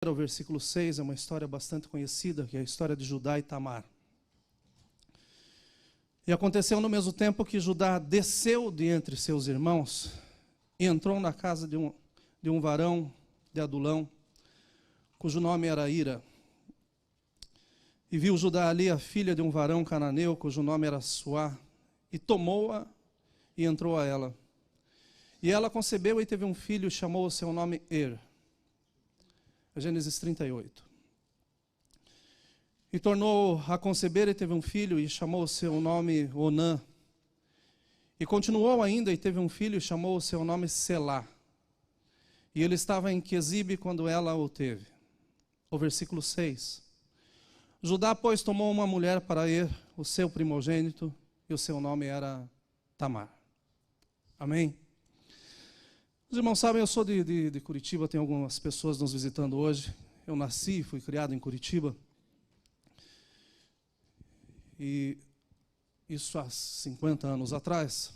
O versículo 6 é uma história bastante conhecida, que é a história de Judá e Tamar. E aconteceu no mesmo tempo que Judá desceu de entre seus irmãos e entrou na casa de um varão de Adulão, cujo nome era Ira. E viu Judá ali a filha de um varão cananeu, cujo nome era Suá, e tomou-a e entrou a ela. E ela concebeu e teve um filho, e chamou o seu nome Gênesis 38. E tornou a conceber e teve um filho, e chamou o seu nome Onã. E continuou ainda e teve um filho, e chamou o seu nome Selá. E ele estava em Quezibe quando ela o teve. O versículo 6. Judá, pois, tomou uma mulher para o seu primogênito, e o seu nome era Tamar. Amém? Os irmãos sabem, eu sou de Curitiba, tem algumas pessoas nos visitando hoje. Eu nasci e fui criado em Curitiba. E isso há 50 anos atrás.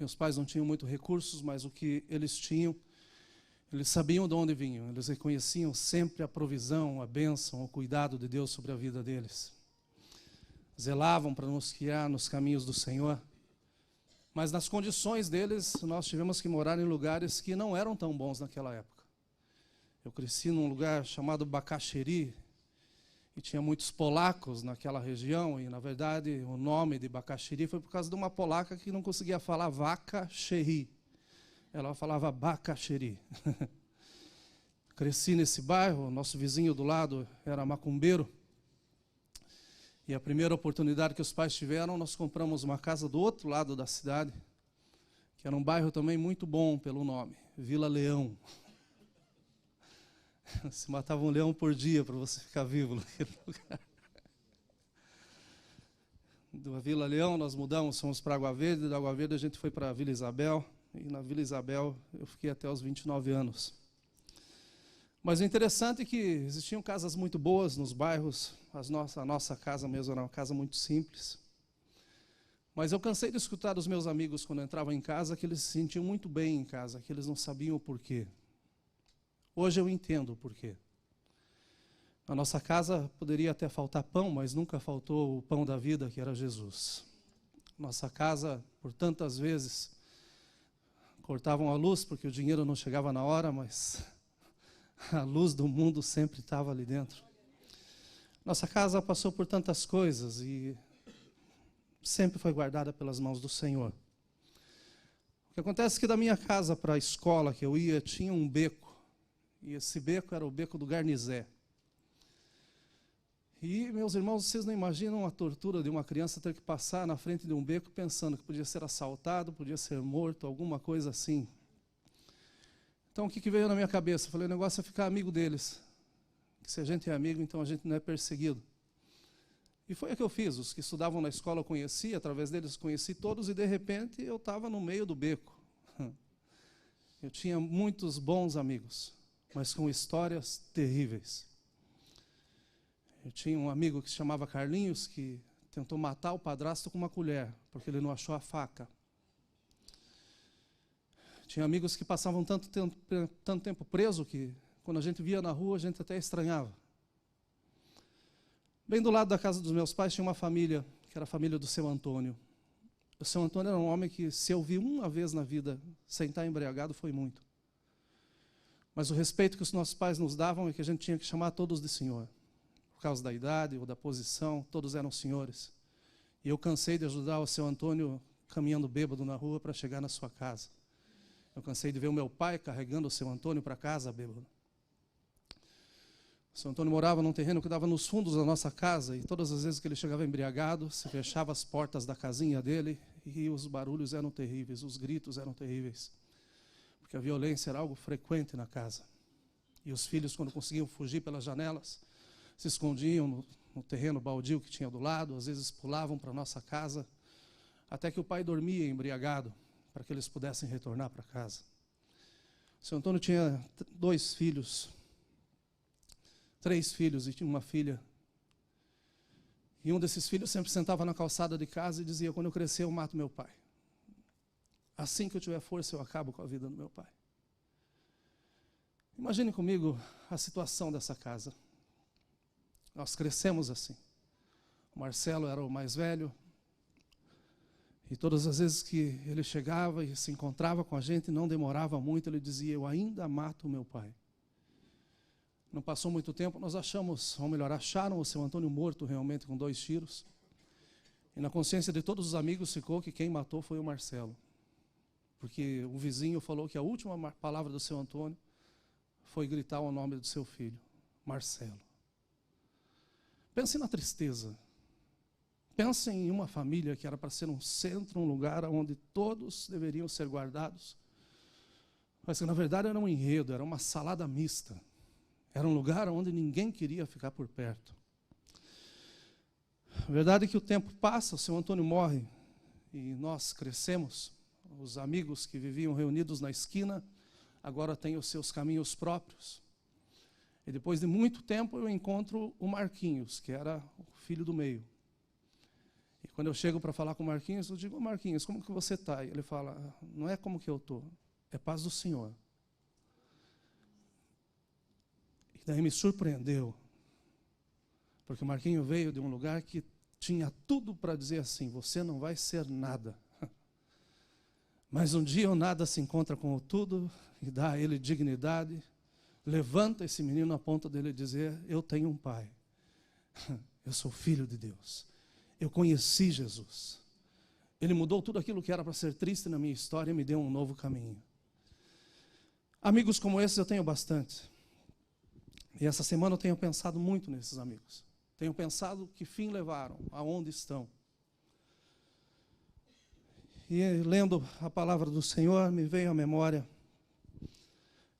Meus pais não tinham muitos recursos, mas o que eles tinham, eles sabiam de onde vinham. Eles reconheciam sempre a provisão, a bênção, o cuidado de Deus sobre a vida deles. Zelavam para nos guiar nos caminhos do Senhor. Mas nas condições deles, nós tivemos que morar em lugares que não eram tão bons naquela época. Eu cresci num lugar chamado Bacaxeri, e tinha muitos polacos naquela região, e na verdade o nome de Bacaxeri foi por causa de uma polaca que não conseguia falar vaca xerri. Ela falava Bacaxeri. Cresci nesse bairro, nosso vizinho do lado era macumbeiro. E a primeira oportunidade que os pais tiveram, nós compramos uma casa do outro lado da cidade, que era um bairro também muito bom pelo nome, Vila Leão. Se matava um leão por dia para você ficar vivo naquele lugar. Da Vila Leão nós mudamos, fomos para Água Verde, da Água Verde a gente foi para a Vila Isabel, e na Vila Isabel eu fiquei até os 29 anos. Mas o interessante é que existiam casas muito boas nos bairros, a nossa casa mesmo era uma casa muito simples. Mas eu cansei de escutar dos meus amigos quando entravam em casa que eles se sentiam muito bem em casa, que eles não sabiam o porquê. Hoje eu entendo o porquê. Na nossa casa poderia até faltar pão, mas nunca faltou o pão da vida, que era Jesus. Nossa casa, por tantas vezes, cortavam a luz porque o dinheiro não chegava na hora, mas a luz do mundo sempre estava ali dentro. Nossa casa passou por tantas coisas e sempre foi guardada pelas mãos do Senhor. O que acontece é que da minha casa para a escola que eu ia, tinha um beco. E esse beco era o beco do Garnizé. E, meus irmãos, vocês não imaginam a tortura de uma criança ter que passar na frente de um beco pensando que podia ser assaltado, podia ser morto, alguma coisa assim. Então, o que veio na minha cabeça? Eu falei, o negócio é ficar amigo deles. Que se a gente é amigo, então a gente não é perseguido. E foi o que eu fiz. Os que estudavam na escola eu conheci, através deles conheci todos, e de repente eu estava no meio do beco. Eu tinha muitos bons amigos, mas com histórias terríveis. Eu tinha um amigo que se chamava Carlinhos, que tentou matar o padrasto com uma colher, porque ele não achou a faca. Tinha amigos que passavam tanto tempo preso que, quando a gente via na rua, a gente até estranhava. Bem do lado da casa dos meus pais tinha uma família, que era a família do seu Antônio. O seu Antônio era um homem que, se eu vi uma vez na vida sentar embriagado, foi muito. Mas o respeito que os nossos pais nos davam é que a gente tinha que chamar todos de senhor. Por causa da idade ou da posição, todos eram senhores. E eu cansei de ajudar o seu Antônio caminhando bêbado na rua para chegar na sua casa. Eu cansei de ver o meu pai carregando o seu Antônio para casa, bêbado. O seu Antônio morava num terreno que dava nos fundos da nossa casa, e todas as vezes que ele chegava embriagado, se fechava as portas da casinha dele, e os barulhos eram terríveis, os gritos eram terríveis, porque a violência era algo frequente na casa. E os filhos, quando conseguiam fugir pelas janelas, se escondiam no terreno baldio que tinha do lado, às vezes pulavam para a nossa casa, até que o pai dormia embriagado, para que eles pudessem retornar para casa. O seu Antônio tinha 2 filhos, 3 filhos e tinha uma filha. E um desses filhos sempre sentava na calçada de casa e dizia, quando eu crescer eu mato meu pai. Assim que eu tiver força eu acabo com a vida do meu pai. Imagine comigo a situação dessa casa. Nós crescemos assim. O Marcelo era o mais velho. E todas as vezes que ele chegava e se encontrava com a gente, não demorava muito, ele dizia: eu ainda mato o meu pai. Não passou muito tempo, nós achamos, ou melhor, acharam o seu Antônio morto realmente com 2 tiros. E na consciência de todos os amigos ficou que quem matou foi o Marcelo. Porque o vizinho falou que a última palavra do seu Antônio foi gritar o nome do seu filho, Marcelo. Pense na tristeza. Pense em uma família que era para ser um centro, um lugar onde todos deveriam ser guardados. Mas que na verdade era um enredo, era uma salada mista. Era um lugar onde ninguém queria ficar por perto. A verdade é que o tempo passa, o seu Antônio morre e nós crescemos. Os amigos que viviam reunidos na esquina agora têm os seus caminhos próprios. E depois de muito tempo eu encontro o Marquinhos, que era o filho do meio. E quando eu chego para falar com o Marquinhos, eu digo: Marquinhos, como que você está? E ele fala: não é como que eu estou, é paz do Senhor. E daí me surpreendeu, porque o Marquinhos veio de um lugar que tinha tudo para dizer assim: você não vai ser nada. Mas um dia o nada se encontra com o tudo e dá a ele dignidade, levanta esse menino a ponto dele dizer: eu tenho um pai, eu sou filho de Deus, eu conheci Jesus. Ele mudou tudo aquilo que era para ser triste na minha história e me deu um novo caminho. Amigos como esses eu tenho bastante. E essa semana eu tenho pensado muito nesses amigos. Tenho pensado que fim levaram, aonde estão. E lendo a palavra do Senhor, me veio à memória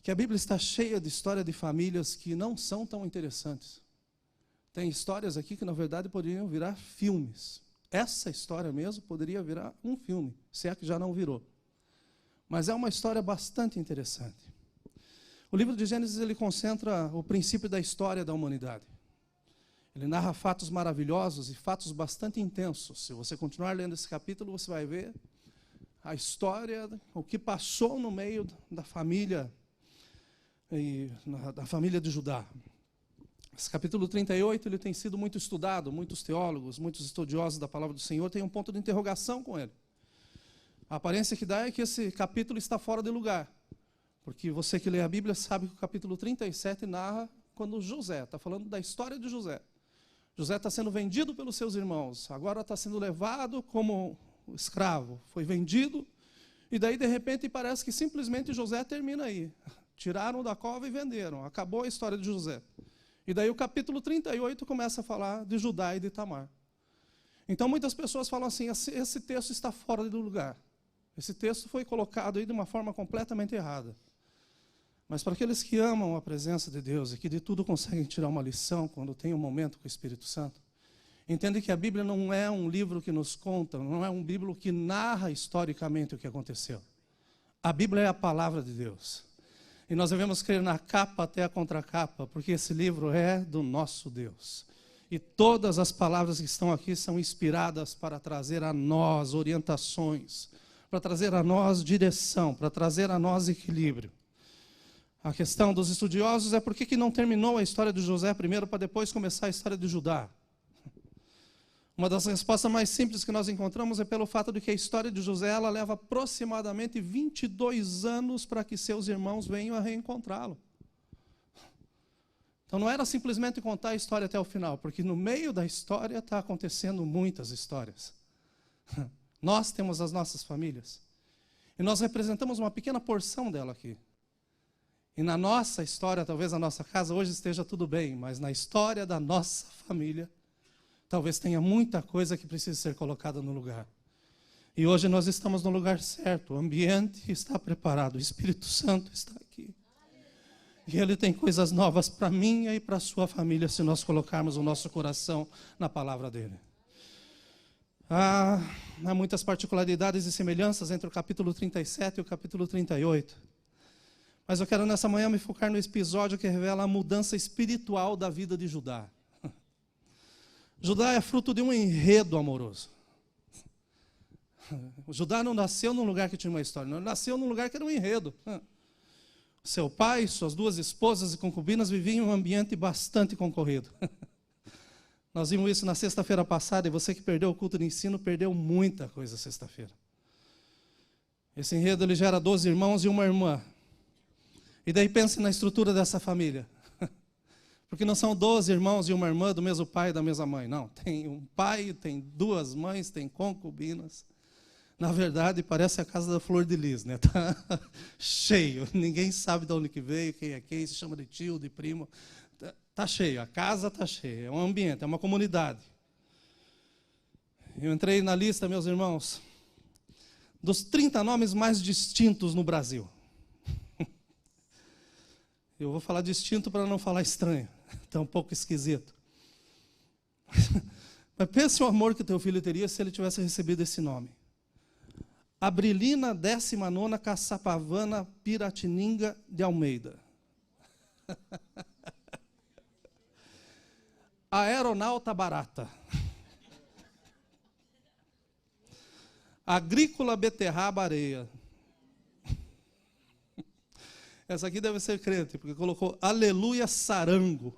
que a Bíblia está cheia de histórias de famílias que não são tão interessantes. Tem histórias aqui que, na verdade, poderiam virar filmes. Essa história mesmo poderia virar um filme, se é que já não virou. Mas é uma história bastante interessante. O livro de Gênesis, ele concentra o princípio da história da humanidade. Ele narra fatos maravilhosos e fatos bastante intensos. Se você continuar lendo esse capítulo, você vai ver a história, o que passou no meio da família, da família de Judá. Esse capítulo 38, ele tem sido muito estudado, muitos teólogos, muitos estudiosos da palavra do Senhor têm um ponto de interrogação com ele. A aparência que dá é que esse capítulo está fora de lugar, porque você que lê a Bíblia sabe que o capítulo 37 narra quando José, está falando da história de José. José está sendo vendido pelos seus irmãos, agora está sendo levado como escravo, foi vendido, e daí de repente parece que simplesmente José termina aí. Tiraram da cova e venderam, acabou a história de José. E daí o capítulo 38 começa a falar de Judá e de Tamar. Então muitas pessoas falam assim: esse texto está fora do lugar. Esse texto foi colocado aí de uma forma completamente errada. Mas para aqueles que amam a presença de Deus e que de tudo conseguem tirar uma lição quando tem um momento com o Espírito Santo, entendem que a Bíblia não é um livro que nos conta, não é um livro que narra historicamente o que aconteceu. A Bíblia é a palavra de Deus. E nós devemos crer na capa até a contracapa, porque esse livro é do nosso Deus. E todas as palavras que estão aqui são inspiradas para trazer a nós orientações, para trazer a nós direção, para trazer a nós equilíbrio. A questão dos estudiosos é por que não terminou a história de José primeiro para depois começar a história de Judá. Uma das respostas mais simples que nós encontramos é pelo fato de que a história de José ela leva aproximadamente 22 anos para que seus irmãos venham a reencontrá-lo. Então não era simplesmente contar a história até o final, porque no meio da história está acontecendo muitas histórias. Nós temos as nossas famílias, e nós representamos uma pequena porção dela aqui. E na nossa história, talvez a nossa casa hoje esteja tudo bem, mas na história da nossa família, talvez tenha muita coisa que precisa ser colocada no lugar. E hoje nós estamos no lugar certo, o ambiente está preparado, o Espírito Santo está aqui. E Ele tem coisas novas para mim e para a sua família, se nós colocarmos o nosso coração na palavra dEle. Há muitas particularidades e semelhanças entre o capítulo 37 e o capítulo 38. Mas eu quero nessa manhã me focar no episódio que revela a mudança espiritual da vida de Judá. Judá é fruto de um enredo amoroso. O Judá não nasceu num lugar que tinha uma história, não, ele nasceu num lugar que era um enredo. Seu pai, suas 2 esposas e concubinas viviam em um ambiente bastante concorrido. Nós vimos isso na sexta-feira passada, e você que perdeu o culto de ensino, perdeu muita coisa sexta-feira. Esse enredo ele gera 12 irmãos e uma irmã. E daí pense na estrutura dessa família. Porque não são 12 irmãos e uma irmã do mesmo pai e da mesma mãe. Não, tem um pai, tem 2 mães, tem concubinas. Na verdade, parece a casa da Flor de Lis, né? Tá cheio. Ninguém sabe de onde que veio, quem é quem, se chama de tio, de primo. Tá cheio, a casa está cheia. É um ambiente, é uma comunidade. Eu entrei na lista, meus irmãos, dos 30 nomes mais distintos no Brasil. Eu vou falar distinto para não falar estranho. Está um pouco esquisito. Mas pense o amor que teu filho teria se ele tivesse recebido esse nome. Abrilina 19ª Caçapavana Piratininga de Almeida. Aeronauta barata. Agrícola beterraba areia. Essa aqui deve ser crente, porque colocou aleluia sarango.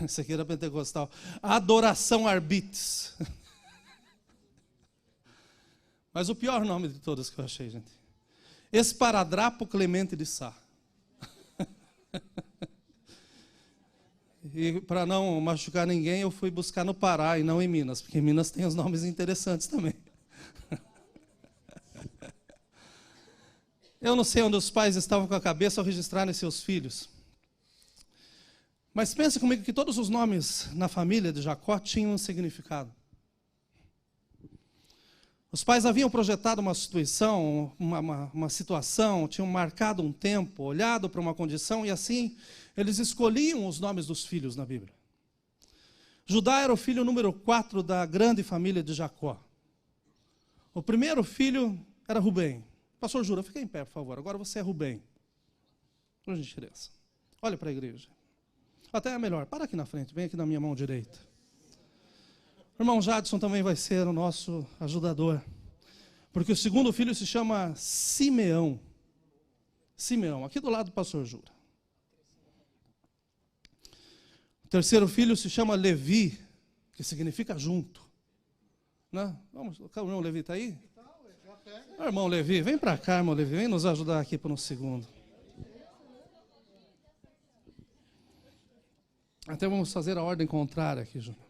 Esse aqui era pentecostal. Adoração arbites. Mas o pior nome de todos que eu achei, gente. Esparadrapo Clemente de Sá. E para não machucar ninguém, eu fui buscar no Pará e não em Minas, porque em Minas tem os nomes interessantes também. Eu não sei onde os pais estavam com a cabeça ao registrarem seus filhos. Mas pense comigo que todos os nomes na família de Jacó tinham um significado. Os pais haviam projetado uma situação, tinham marcado um tempo, olhado para uma condição, e assim eles escolhiam os nomes dos filhos na Bíblia. Judá era o filho número 4 da grande família de Jacó. O primeiro filho era Rubem. Pastor Jura, fica em pé, por favor. Agora você é Rubem. Por gentileza. Olha para a igreja. Até é melhor. Para aqui na frente. Vem aqui na minha mão direita. O irmão Jadson também vai ser o nosso ajudador. Porque o segundo filho se chama Simeão. Simeão, aqui do lado do pastor Jura. O terceiro filho se chama Levi, que significa junto. Né? Vamos, o irmão Levi está aí? Irmão Levi, vem para cá, irmão Levi, vem nos ajudar aqui por um segundo. Até vamos fazer a ordem contrária aqui, Júnior.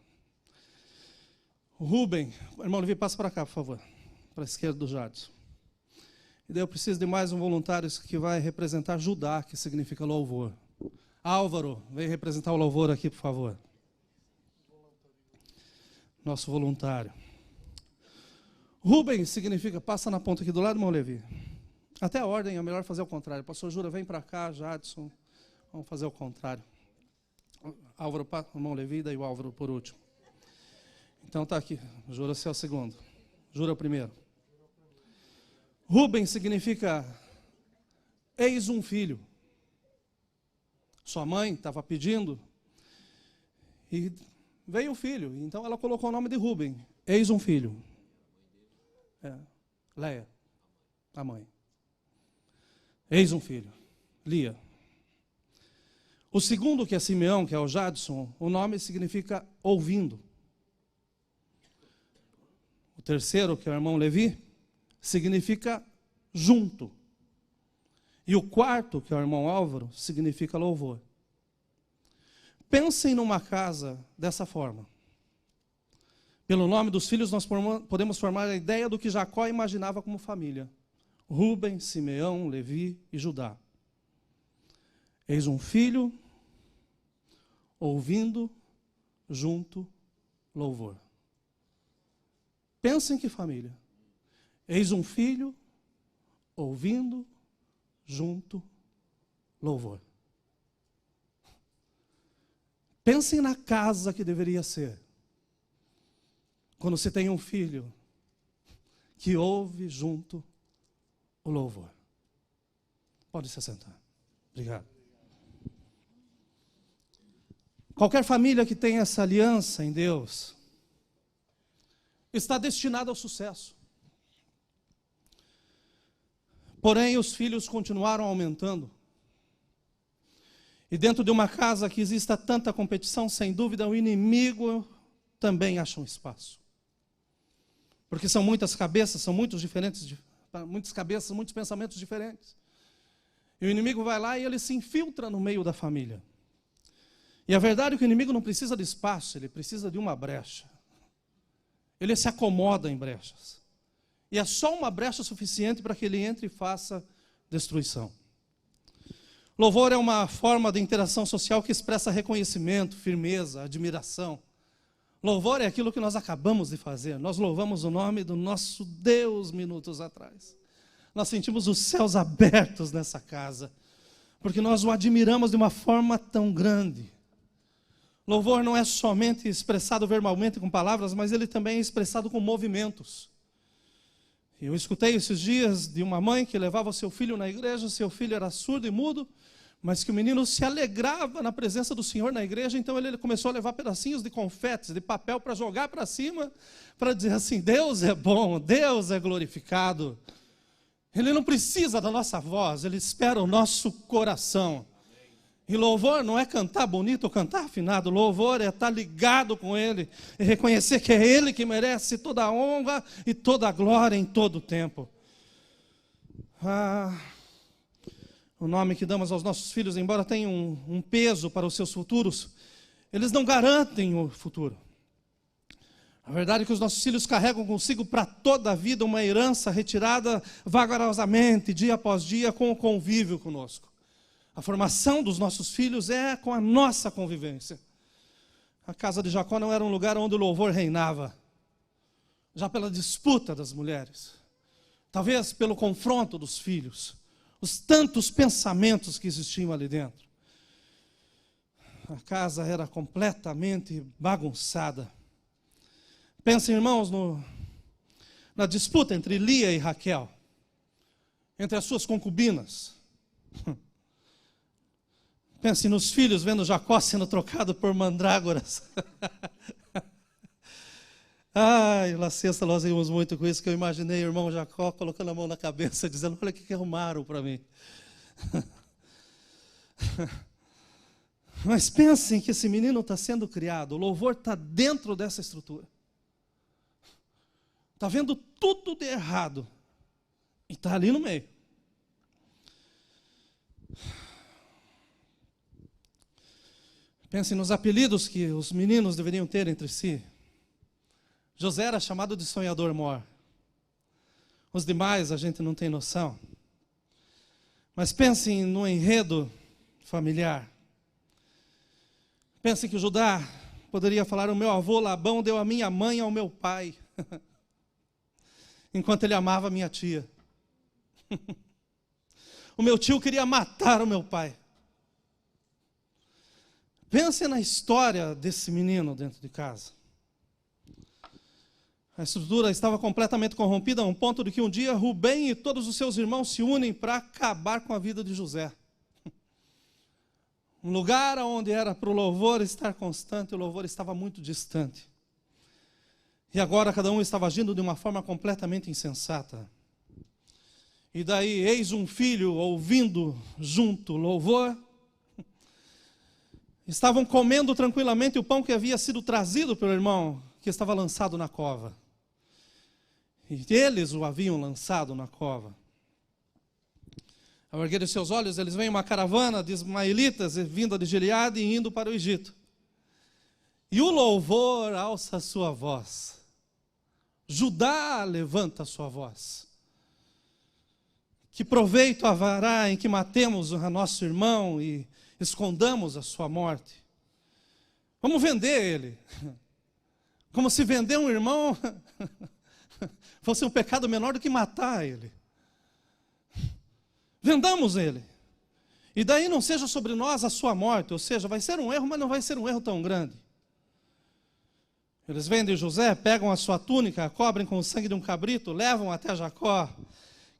Rubem, irmão Levi, passa para cá, por favor, para a esquerda do Jadson. E daí eu preciso de mais um voluntário que vai representar Judá, que significa louvor. Álvaro, vem representar o louvor aqui, por favor. Nosso voluntário. Rubem significa, passa na ponta aqui do lado, irmão Levi. Até a ordem é melhor fazer o contrário. Pastor Jura, vem para cá, Jadson. Vamos fazer o contrário. Álvaro, irmão Levi, daí o Álvaro por último. Então está aqui. Jura, você é o segundo. Jura o primeiro. Rubem significa eis um filho. Sua mãe estava pedindo e veio o filho. Então ela colocou o nome de Rubem. Eis um filho. Leia, a mãe. Eis um filho. Lia. O segundo, que é Simeão, que é o Jadson, o nome significa ouvindo. O terceiro, que é o irmão Levi, significa junto. E o quarto, que é o irmão Álvaro, significa louvor. Pensem numa casa dessa forma. Pelo nome dos filhos, nós podemos formar a ideia do que Jacó imaginava como família. Rubem, Simeão, Levi e Judá. Eis um filho, ouvindo, junto, louvor. Pensem que família. Eis um filho, ouvindo, junto, louvor. Pensem na casa que deveria ser. Quando você tem um filho que ouve junto o louvor. Pode se sentar. Obrigado. Qualquer família que tenha essa aliança em Deus está destinada ao sucesso. Porém, os filhos continuaram aumentando. E dentro de uma casa que exista tanta competição, sem dúvida, o inimigo também acha um espaço. Porque são muitas cabeças, são muitos diferentes, muitas cabeças, muitos pensamentos diferentes. E o inimigo vai lá e ele se infiltra no meio da família. E a verdade é que o inimigo não precisa de espaço, ele precisa de uma brecha. Ele se acomoda em brechas. E é só uma brecha suficiente para que ele entre e faça destruição. Louvor é uma forma de interação social que expressa reconhecimento, firmeza, admiração. Louvor é aquilo que nós acabamos de fazer. Nós louvamos o nome do nosso Deus minutos atrás. Nós sentimos os céus abertos nessa casa, porque nós o admiramos de uma forma tão grande. Louvor não é somente expressado verbalmente com palavras, mas ele também é expressado com movimentos. Eu escutei esses dias de uma mãe que levava o seu filho na igreja, seu filho era surdo e mudo, mas que o menino se alegrava na presença do Senhor na igreja, então ele começou a levar pedacinhos de confetes, de papel para jogar para cima, para dizer assim, Deus é bom, Deus é glorificado. Ele não precisa da nossa voz, ele espera o nosso coração. E louvor não é cantar bonito ou cantar afinado, louvor é estar ligado com Ele e reconhecer que é Ele que merece toda a honra e toda a glória em todo o tempo. O nome que damos aos nossos filhos, embora tenham um peso para os seus futuros, eles não garantem o futuro. A verdade é que os nossos filhos carregam consigo para toda a vida uma herança retirada vagarosamente, dia após dia, com o convívio conosco. A formação dos nossos filhos é com a nossa convivência. A casa de Jacó não era um lugar onde o louvor reinava, já pela disputa das mulheres, talvez pelo confronto dos filhos, os tantos pensamentos que existiam ali dentro. A casa era completamente bagunçada. Pensem, irmãos, na disputa entre Lia e Raquel, entre as suas concubinas. Pense nos filhos vendo Jacó sendo trocado por mandrágoras. Ai, na sexta nós vimos muito com isso, que eu imaginei o irmão Jacó colocando a mão na cabeça, dizendo, olha o que arrumaram para mim. Mas pensem que esse menino está sendo criado, o louvor está dentro dessa estrutura. Está vendo tudo de errado e está ali no meio. Pensem nos apelidos que os meninos deveriam ter entre si. José era chamado de sonhador mor. Os demais a gente não tem noção. Mas pensem no enredo familiar. Pensem que Judá poderia falar, o meu avô Labão deu a minha mãe ao meu pai, enquanto ele amava a minha tia. O meu tio queria matar o meu pai. Pense na história desse menino dentro de casa. A estrutura estava completamente corrompida a um ponto de que um dia Rubem e todos os seus irmãos se unem para acabar com a vida de José. Um lugar onde era para o louvor estar constante, o louvor estava muito distante. E agora cada um estava agindo de uma forma completamente insensata. E daí, eis um filho ouvindo junto louvor. Estavam comendo tranquilamente o pão que havia sido trazido pelo irmão, que estava lançado na cova. E eles o haviam lançado na cova. Ao erguer os seus olhos, eles veem uma caravana de ismaelitas vinda de Gileade e indo para o Egito. E o louvor alça a sua voz. Judá levanta a sua voz. Que proveito haverá em que matemos o nosso irmão e escondamos a sua morte? Vamos vender ele. Como se vender um irmão fosse um pecado menor do que matar ele. Vendamos ele. E daí não seja sobre nós a sua morte, ou seja, vai ser um erro, mas não vai ser um erro tão grande. Eles vendem José, pegam a sua túnica, a cobrem com o sangue de um cabrito, levam até Jacó,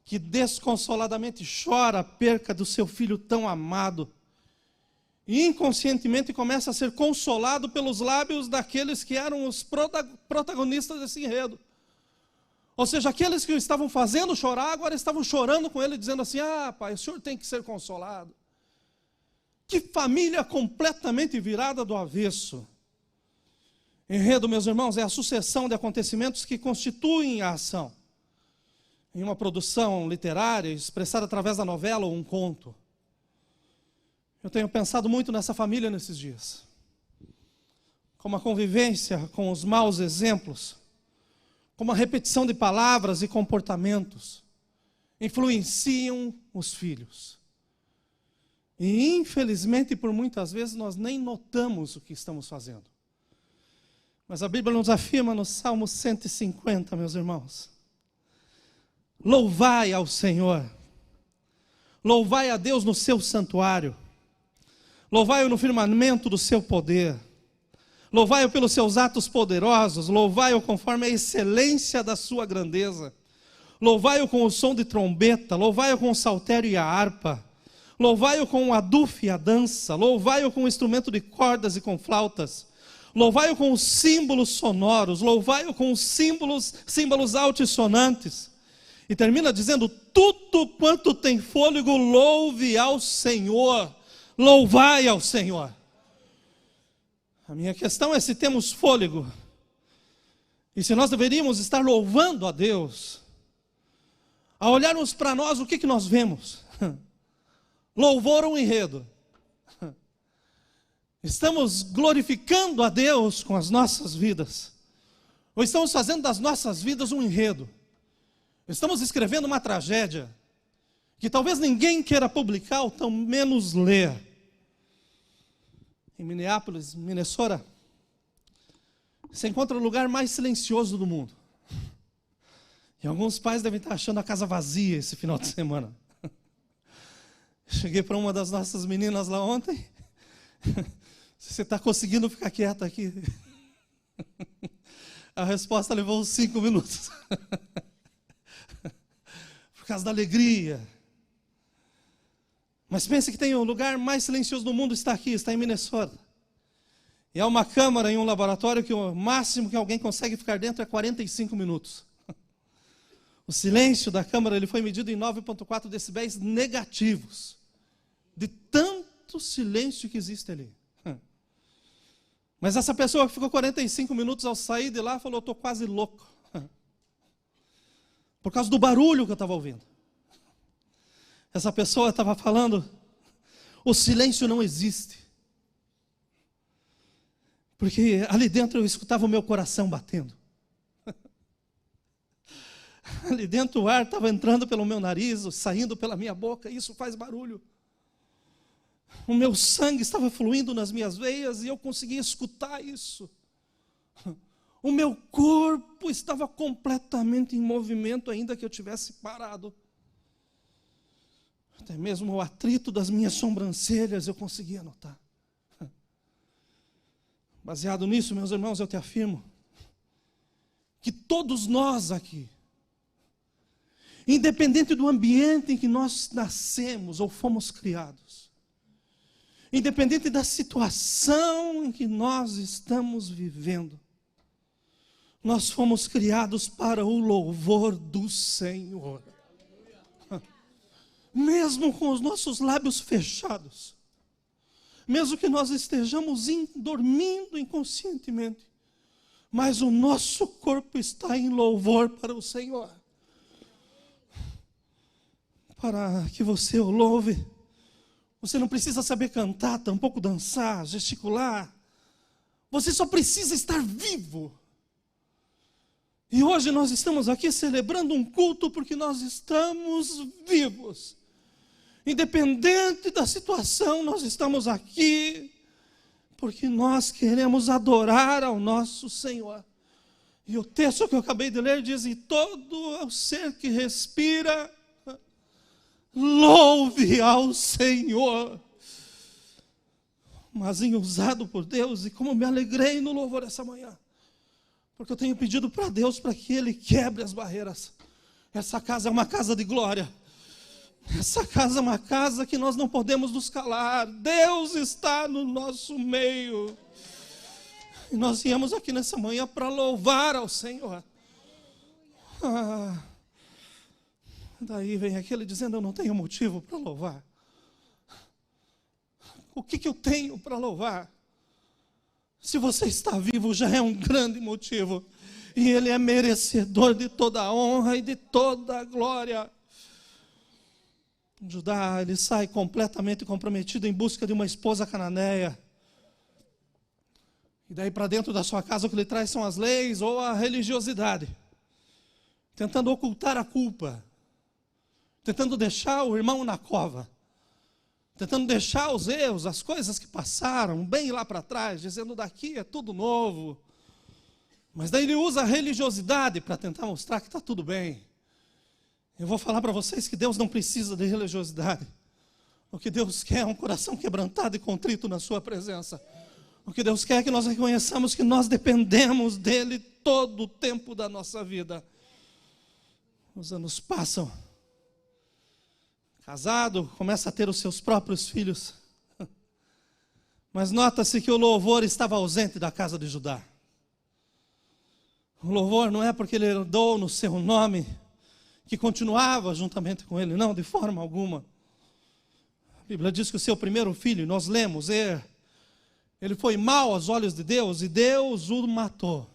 que desconsoladamente chora a perca do seu filho tão amado. E inconscientemente começa a ser consolado pelos lábios daqueles que eram os protagonistas desse enredo. Ou seja, aqueles que o estavam fazendo chorar, agora estavam chorando com ele, dizendo assim: ah, pai, o senhor tem que ser consolado. Que família completamente virada do avesso. Enredo, meus irmãos, é a sucessão de acontecimentos que constituem a ação. Em uma produção literária, expressada através da novela ou um conto. Eu tenho pensado muito nessa família nesses dias. Como a convivência com os maus exemplos, como a repetição de palavras e comportamentos, influenciam os filhos. E infelizmente, por muitas vezes, nós nem notamos o que estamos fazendo. Mas a Bíblia nos afirma no Salmo 150, meus irmãos: louvai ao Senhor, louvai a Deus no seu santuário, louvai-o no firmamento do seu poder, louvai-o pelos seus atos poderosos, louvai-o conforme a excelência da sua grandeza, louvai-o com o som de trombeta, louvai-o com o saltério e a harpa, louvai-o com o adufo e a dança, louvai-o com o instrumento de cordas e com flautas, louvai-o com os símbolos sonoros, louvai-o com os símbolos altissonantes. E termina dizendo: tudo quanto tem fôlego, louve ao Senhor, louvai ao Senhor. A minha questão é se temos fôlego, e se nós deveríamos estar louvando a Deus. Ao olharmos para nós, o que nós vemos? Louvor ou enredo? Estamos glorificando a Deus com as nossas vidas? Ou estamos fazendo das nossas vidas um enredo? Estamos escrevendo uma tragédia que talvez ninguém queira publicar ou tão menos ler. Em Minneapolis, Minnesota, se encontra o lugar mais silencioso do mundo. E alguns pais devem estar achando a casa vazia esse final de semana. Cheguei para uma das nossas meninas lá ontem. Você está conseguindo ficar quieta aqui? A resposta levou uns 5 minutos. Por causa da alegria. Mas pense que tem o lugar mais silencioso do mundo, está aqui, está em Minnesota. E há uma câmara em um laboratório que o máximo que alguém consegue ficar dentro é 45 minutos. O silêncio da câmara ele foi medido em 9,4 decibéis negativos. De tanto silêncio que existe ali. Mas essa pessoa que ficou 45 minutos ao sair de lá falou: estou quase louco. Por causa do barulho que eu estava ouvindo. Essa pessoa estava falando: o silêncio não existe. Porque ali dentro eu escutava o meu coração batendo. Ali dentro o ar estava entrando pelo meu nariz, saindo pela minha boca, e isso faz barulho. O meu sangue estava fluindo nas minhas veias e eu conseguia escutar isso. O meu corpo estava completamente em movimento, ainda que eu tivesse parado. Até mesmo o atrito das minhas sobrancelhas eu conseguia notar. Baseado nisso, meus irmãos, eu te afirmo que todos nós aqui, independente do ambiente em que nós nascemos ou fomos criados, independente da situação em que nós estamos vivendo, nós fomos criados para o louvor do Senhor. Mesmo com os nossos lábios fechados, mesmo que nós estejamos dormindo inconscientemente, mas o nosso corpo está em louvor para o Senhor. Para que você o louve, você não precisa saber cantar, tampouco dançar, gesticular. Você só precisa estar vivo. E hoje nós estamos aqui celebrando um culto porque nós estamos vivos. Independente da situação, nós estamos aqui porque nós queremos adorar ao nosso Senhor. E o texto que eu acabei de ler diz: e todo o ser que respira, louve ao Senhor. Mas usado por Deus, e como me alegrei no louvor essa manhã, porque eu tenho pedido para Deus para que Ele quebre as barreiras. Essa casa é uma casa de glória. Essa casa é uma casa que nós não podemos nos calar. Deus está no nosso meio. E nós viemos aqui nessa manhã para louvar ao Senhor. Daí vem aquele dizendo, eu não tenho motivo para louvar. O que eu tenho para louvar? Se você está vivo, já é um grande motivo. E Ele é merecedor de toda a honra e de toda a glória. Judá, ele sai completamente comprometido em busca de uma esposa cananeia. E daí para dentro da sua casa o que ele traz são as leis ou a religiosidade. Tentando ocultar a culpa. Tentando deixar o irmão na cova. Tentando deixar os erros, as coisas que passaram bem lá para trás, dizendo daqui é tudo novo. Mas daí ele usa a religiosidade para tentar mostrar que está tudo bem. Eu vou falar para vocês que Deus não precisa de religiosidade. O que Deus quer é um coração quebrantado e contrito na sua presença. O que Deus quer é que nós reconheçamos que nós dependemos dEle todo o tempo da nossa vida. Os anos passam. Casado, começa a ter os seus próprios filhos. Mas nota-se que o louvor estava ausente da casa de Judá. O louvor não é porque ele herdou no seu nome que continuava juntamente com ele, não, de forma alguma. A Bíblia diz que o seu primeiro filho, nós lemos, ele foi mau aos olhos de Deus e Deus o matou.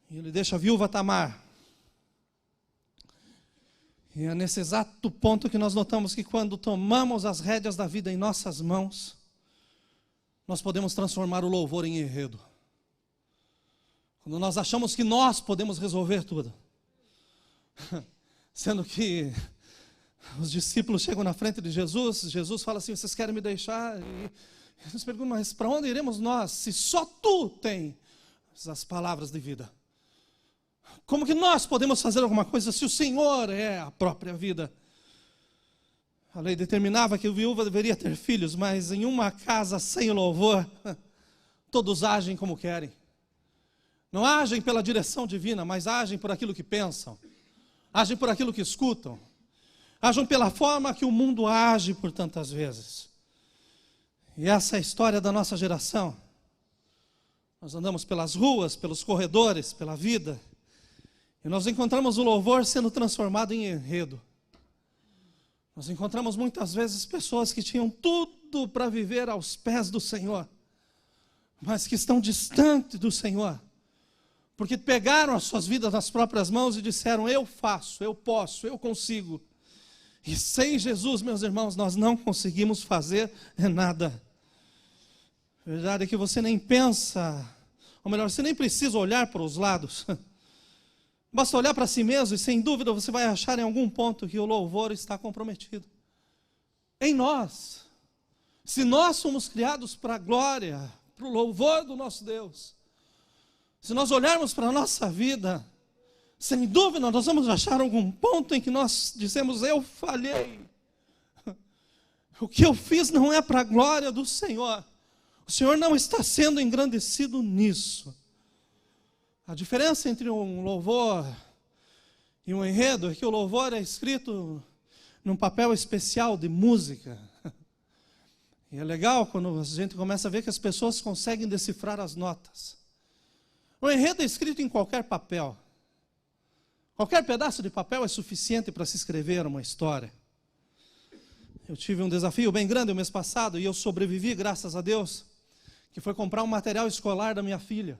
E ele deixa a viúva Tamar. E é nesse exato ponto que nós notamos que quando tomamos as rédeas da vida em nossas mãos, nós podemos transformar o louvor em enredo. Quando nós achamos que nós podemos resolver tudo. Sendo que os discípulos chegam na frente de Jesus, Jesus fala assim, vocês querem me deixar? E eles perguntam, mas para onde iremos nós, se só tu tens as palavras de vida? Como que nós podemos fazer alguma coisa se o Senhor é a própria vida? A lei determinava que a viúva deveria ter filhos, mas em uma casa sem louvor, todos agem como querem. Não agem pela direção divina, mas agem por aquilo que pensam. Agem por aquilo que escutam. Agem pela forma que o mundo age por tantas vezes. E essa é a história da nossa geração. Nós andamos pelas ruas, pelos corredores, pela vida. E nós encontramos o louvor sendo transformado em enredo. Nós encontramos muitas vezes pessoas que tinham tudo para viver aos pés do Senhor. Mas que estão distantes do Senhor. Porque pegaram as suas vidas nas próprias mãos e disseram, eu faço, eu posso, eu consigo. E sem Jesus, meus irmãos, nós não conseguimos fazer nada. A verdade é que você nem pensa, ou melhor, você nem precisa olhar para os lados. Basta olhar para si mesmo e sem dúvida você vai achar em algum ponto que o louvor está comprometido. Em nós. Se nós somos criados para a glória, para o louvor do nosso Deus. Se nós olharmos para a nossa vida, sem dúvida nós vamos achar algum ponto em que nós dizemos, eu falhei. O que eu fiz não é para a glória do Senhor. O Senhor não está sendo engrandecido nisso. A diferença entre um louvor e um enredo é que o louvor é escrito num papel especial de música. E é legal quando a gente começa a ver que as pessoas conseguem decifrar as notas. O enredo é escrito em qualquer papel. Qualquer pedaço de papel é suficiente para se escrever uma história. Eu tive um desafio bem grande o mês passado e eu sobrevivi, graças a Deus, que foi comprar um material escolar da minha filha.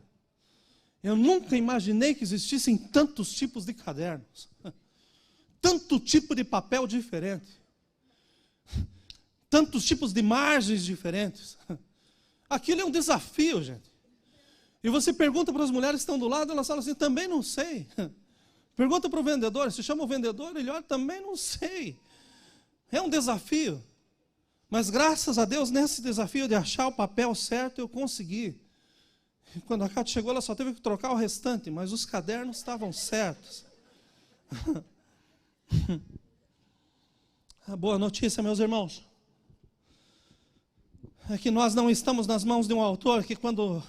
Eu nunca imaginei que existissem tantos tipos de cadernos. Tanto tipo de papel diferente. Tantos tipos de margens diferentes. Aquilo é um desafio, gente. E você pergunta para as mulheres que estão do lado, elas falam assim, também não sei. Pergunta para o vendedor, se chama o vendedor, ele olha, também não sei. É um desafio. Mas graças a Deus, nesse desafio de achar o papel certo, eu consegui. E quando a Cátia chegou, ela só teve que trocar o restante, mas os cadernos estavam certos. A boa notícia, meus irmãos, é que nós não estamos nas mãos de um autor que quando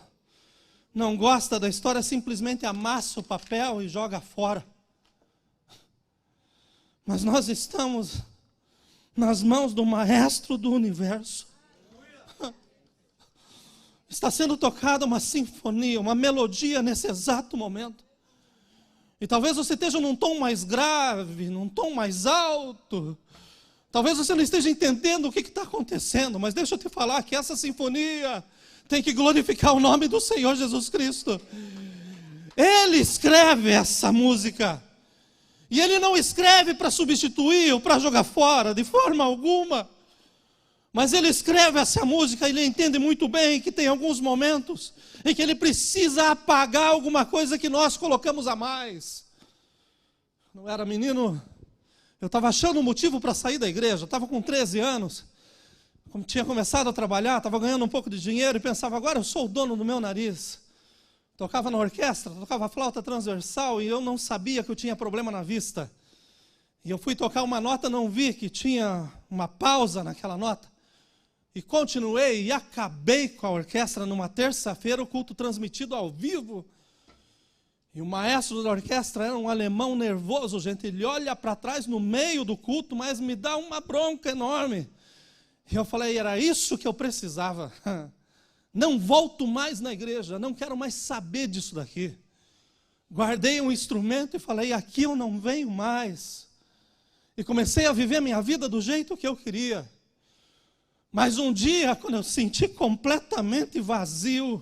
não gosta da história, simplesmente amassa o papel e joga fora. Mas nós estamos nas mãos do maestro do universo. Está sendo tocada uma sinfonia, uma melodia nesse exato momento. E talvez você esteja num tom mais grave, num tom mais alto. Talvez você não esteja entendendo o que está acontecendo, mas deixa eu te falar que essa sinfonia tem que glorificar o nome do Senhor Jesus Cristo. Ele escreve essa música. E Ele não escreve para substituir ou para jogar fora, de forma alguma. Mas Ele escreve essa música e Ele entende muito bem que tem alguns momentos em que Ele precisa apagar alguma coisa que nós colocamos a mais. Não era menino, eu estava achando um motivo para sair da igreja, eu estava com 13 anos, tinha começado a trabalhar, estava ganhando um pouco de dinheiro e pensava, agora eu sou o dono do meu nariz. Tocava na orquestra, tocava flauta transversal e eu não sabia que eu tinha problema na vista. E eu fui tocar uma nota, não vi que tinha uma pausa naquela nota. E continuei e acabei com a orquestra numa terça-feira, o culto transmitido ao vivo. E o maestro da orquestra era um alemão nervoso, gente. Ele olha para trás no meio do culto, mas me dá uma bronca enorme. E eu falei, era isso que eu precisava. Não volto mais na igreja, não quero mais saber disso daqui. Guardei um instrumento e falei, aqui eu não venho mais. E comecei a viver a minha vida do jeito que eu queria. Mas um dia, quando eu senti completamente vazio,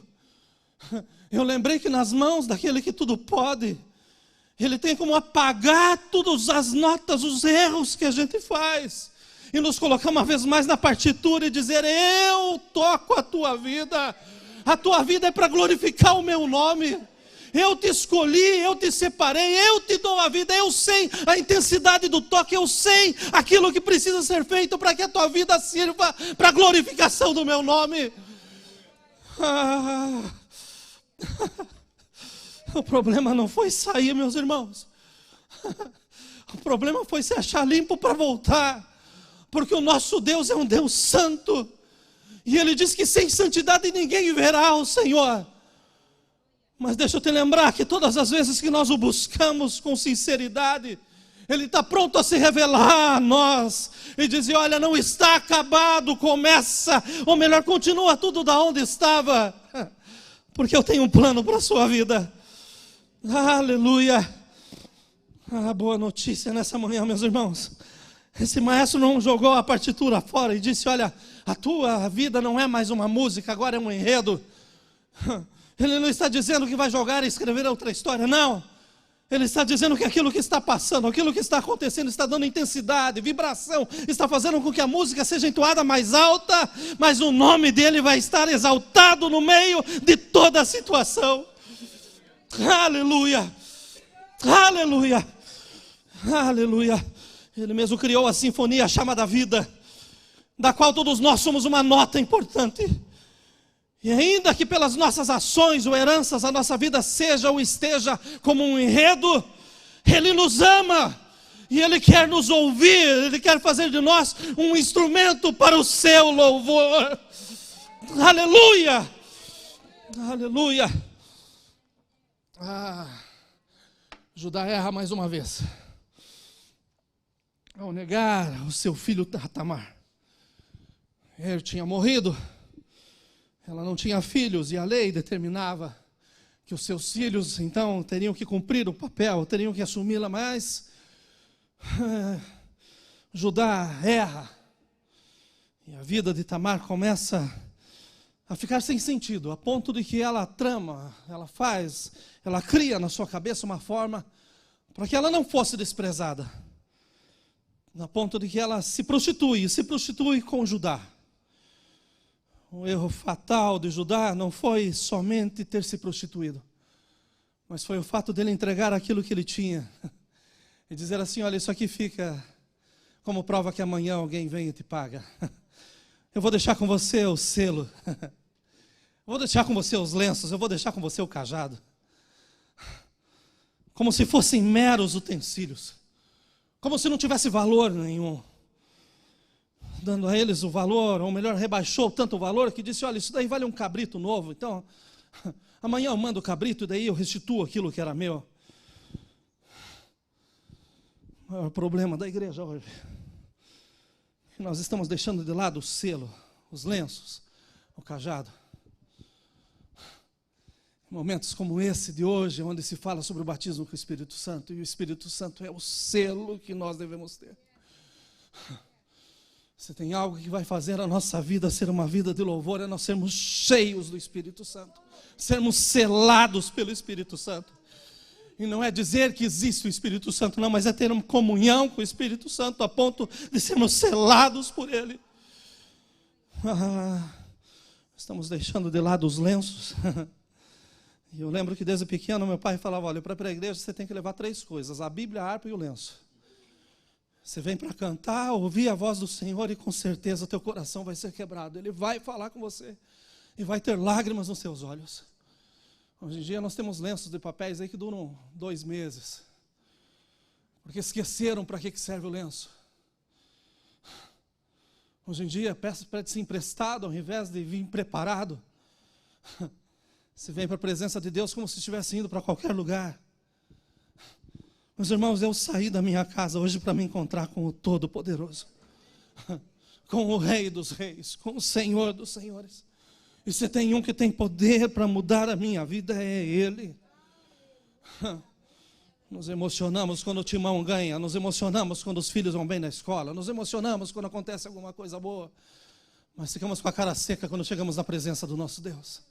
eu lembrei que nas mãos daquele que tudo pode, Ele tem como apagar todas as notas, os erros que a gente faz. E nos colocar uma vez mais na partitura e dizer, eu toco a tua vida é para glorificar o meu nome, eu te escolhi, eu te separei, eu te dou a vida, eu sei a intensidade do toque, eu sei aquilo que precisa ser feito para que a tua vida sirva para a glorificação do meu nome. O problema não foi sair, meus irmãos, o problema foi se achar limpo para voltar. Porque o nosso Deus é um Deus santo. E Ele diz que sem santidade ninguém verá o Senhor. Mas deixa eu te lembrar que todas as vezes que nós o buscamos com sinceridade, Ele está pronto a se revelar a nós. E dizer, olha, não está acabado, começa. Ou melhor, continua tudo da onde estava. Porque eu tenho um plano para a sua vida. Aleluia. Boa notícia nessa manhã, meus irmãos. Esse maestro não jogou a partitura fora e disse, olha, a tua vida não é mais uma música, agora é um enredo. Ele não está dizendo que vai jogar e escrever outra história, não. Ele está dizendo que aquilo que está passando, aquilo que está acontecendo está dando intensidade, vibração, está fazendo com que a música seja entoada mais alta, mas o nome dele vai estar exaltado no meio de toda a situação. Aleluia, aleluia, aleluia. Ele mesmo criou a sinfonia, a chama da vida, da qual todos nós somos uma nota importante. E ainda que pelas nossas ações ou heranças a nossa vida seja ou esteja como um enredo, Ele nos ama e Ele quer nos ouvir, Ele quer fazer de nós um instrumento para o seu louvor. Aleluia! Aleluia! Judá erra mais uma vez ao negar o seu filho Tamar. Ele tinha morrido, ela não tinha filhos, e a lei determinava que os seus filhos, então, teriam que cumprir o papel, teriam que assumi-la, mas Judá erra, e a vida de Tamar começa a ficar sem sentido, a ponto de que ela trama, ela cria na sua cabeça uma forma para que ela não fosse desprezada. A ponto de que ela se prostitui com Judá. O erro fatal de Judá não foi somente ter se prostituído, mas foi o fato dele entregar aquilo que ele tinha e dizer assim, olha, isso aqui fica como prova que amanhã alguém vem e te paga. Eu vou deixar com você o selo, eu vou deixar com você os lenços, eu vou deixar com você o cajado, como se fossem meros utensílios, como se não tivesse valor nenhum, dando a eles o valor, ou melhor, rebaixou tanto o valor que disse, olha, isso daí vale um cabrito novo, então amanhã eu mando o cabrito e daí eu restituo aquilo que era meu. O maior problema da igreja hoje, que nós estamos deixando de lado o selo, os lenços, o cajado. Momentos como esse de hoje, onde se fala sobre o batismo com o Espírito Santo, e o Espírito Santo é o selo que nós devemos ter. Se tem algo que vai fazer a nossa vida ser uma vida de louvor, é nós sermos cheios do Espírito Santo, sermos selados pelo Espírito Santo. E não é dizer que existe o Espírito Santo, não, mas é ter uma comunhão com o Espírito Santo, a ponto de sermos selados por Ele. Estamos deixando de lado os lenços. E eu lembro que desde pequeno meu pai falava, olha, para ir para a igreja você tem que levar 3 coisas, a Bíblia, a harpa e o lenço. Você vem para cantar, ouvir a voz do Senhor e com certeza teu coração vai ser quebrado. Ele vai falar com você e vai ter lágrimas nos seus olhos. Hoje em dia nós temos lenços de papéis aí que duram 2 meses. Porque esqueceram para que serve o lenço. Hoje em dia pede-se emprestado ao invés de vir preparado. Você vem para a presença de Deus como se estivesse indo para qualquer lugar. Meus irmãos, eu saí da minha casa hoje para me encontrar com o Todo-Poderoso. Com o Rei dos Reis, com o Senhor dos Senhores. E se tem um que tem poder para mudar a minha vida, é Ele. Nos emocionamos quando o timão ganha, nos emocionamos quando os filhos vão bem na escola, nos emocionamos quando acontece alguma coisa boa. Mas ficamos com a cara seca quando chegamos na presença do nosso Deus.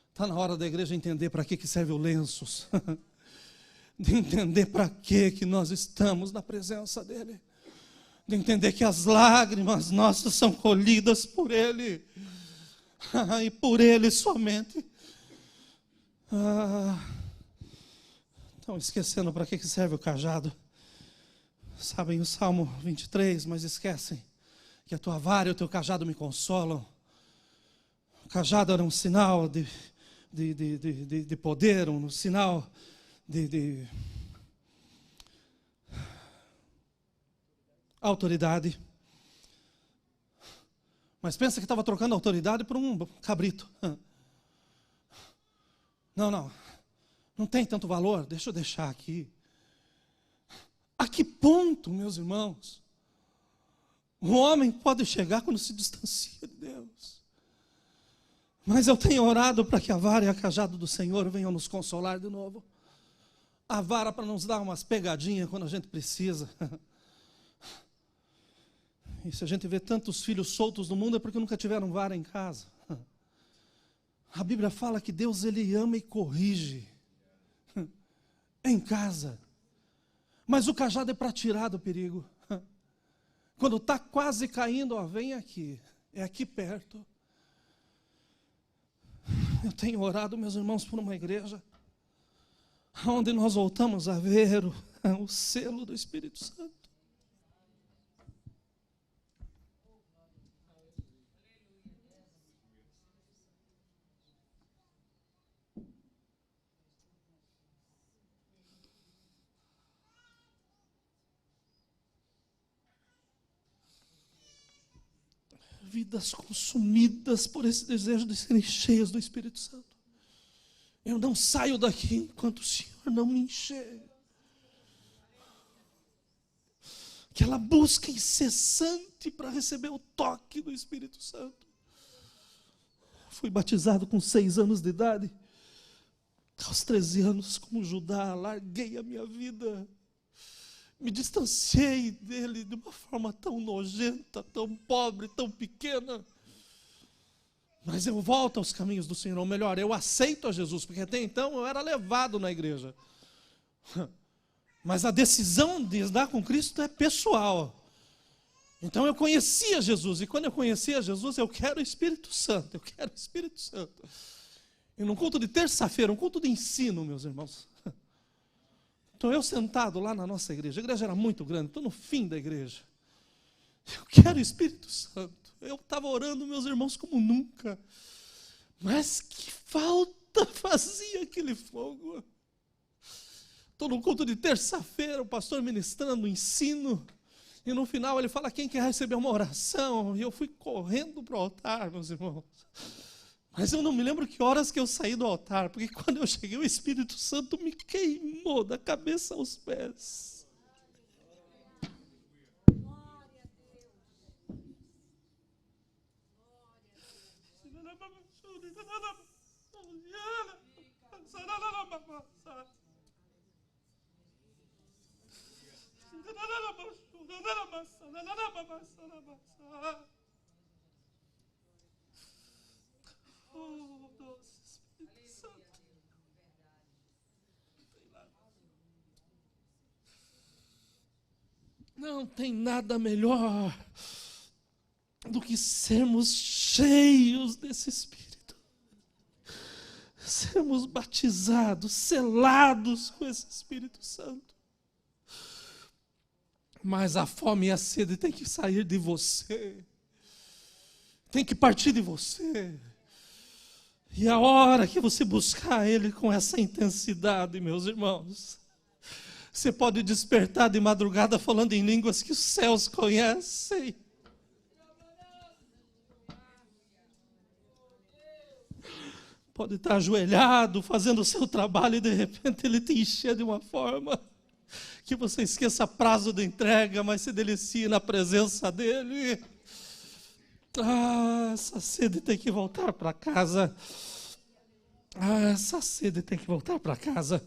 Está na hora da igreja entender para que serve o lenços. De entender para que nós estamos na presença dEle. De entender que as lágrimas nossas são colhidas por Ele. E por Ele somente. Estão esquecendo para que serve o cajado. Sabem o Salmo 23, mas esquecem que a tua vara e o teu cajado me consolam. O cajado era um sinal de poder, um sinal de autoridade. Mas pensa que estava trocando autoridade por um cabrito. Não tem tanto valor, deixa eu deixar aqui. A que ponto, meus irmãos, o homem pode chegar quando se distancia de Deus? Mas eu tenho orado para que a vara e a cajado do Senhor venham nos consolar de novo. A vara para nos dar umas pegadinhas quando a gente precisa. E se a gente vê tantos filhos soltos no mundo é porque nunca tiveram vara em casa. A Bíblia fala que Deus, Ele ama e corrige em casa. Mas o cajado é para tirar do perigo. Quando está quase caindo, vem aqui, é aqui perto. Eu tenho orado, meus irmãos, por uma igreja onde nós voltamos a ver o selo do Espírito Santo. Vidas consumidas por esse desejo de serem cheias do Espírito Santo. Eu não saio daqui enquanto o Senhor não me encher. Aquela busca incessante para receber o toque do Espírito Santo. Fui batizado com 6 anos de idade. Aos 13 anos, como Judá, larguei a minha vida. Me distanciei dele de uma forma tão nojenta, tão pobre, tão pequena. Mas eu volto aos caminhos do Senhor, ou melhor, eu aceito a Jesus, porque até então eu era levado na igreja. Mas a decisão de andar com Cristo é pessoal. Então eu conhecia Jesus, e quando eu conhecia Jesus, eu quero o Espírito Santo, eu quero o Espírito Santo. E num culto de terça-feira, um culto de ensino, meus irmãos. Então eu sentado lá na nossa igreja, a igreja era muito grande, estou no fim da igreja. Eu quero o Espírito Santo. Eu estava orando, meus irmãos, como nunca. Mas que falta fazia aquele fogo. Estou no culto de terça-feira, o pastor ministrando, ensino. E no final ele fala, quem quer receber uma oração? E eu fui correndo para o altar, meus irmãos. Mas eu não me lembro que horas que eu saí do altar, porque quando eu cheguei, o Espírito Santo me queimou da cabeça aos pés. Oh, doce Espírito Santo. Não tem nada melhor do que sermos cheios desse Espírito. Sermos batizados, selados com esse Espírito Santo. Mas a fome e a sede tem que sair de você. Tem que partir de você. E a hora que você buscar Ele com essa intensidade, meus irmãos, você pode despertar de madrugada falando em línguas que os céus conhecem. Pode estar ajoelhado, fazendo o seu trabalho e de repente Ele te encher de uma forma que você esqueça prazo de entrega, mas se delicie na presença dEle. Ah, essa sede tem que voltar para casa. Ah, essa sede tem que voltar para casa.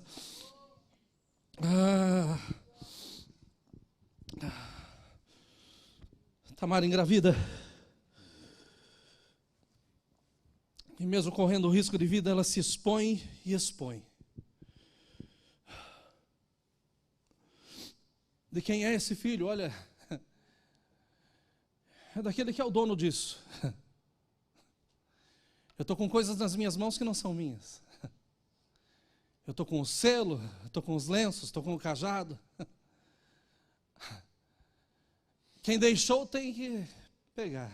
Tamara engravida. E mesmo correndo o risco de vida, ela se expõe e expõe. De quem é esse filho? Olha, é daquele que é o dono disso. Eu estou com coisas nas minhas mãos que não são minhas. Eu estou com o selo, estou com os lenços, estou com o cajado. Quem deixou tem que pegar.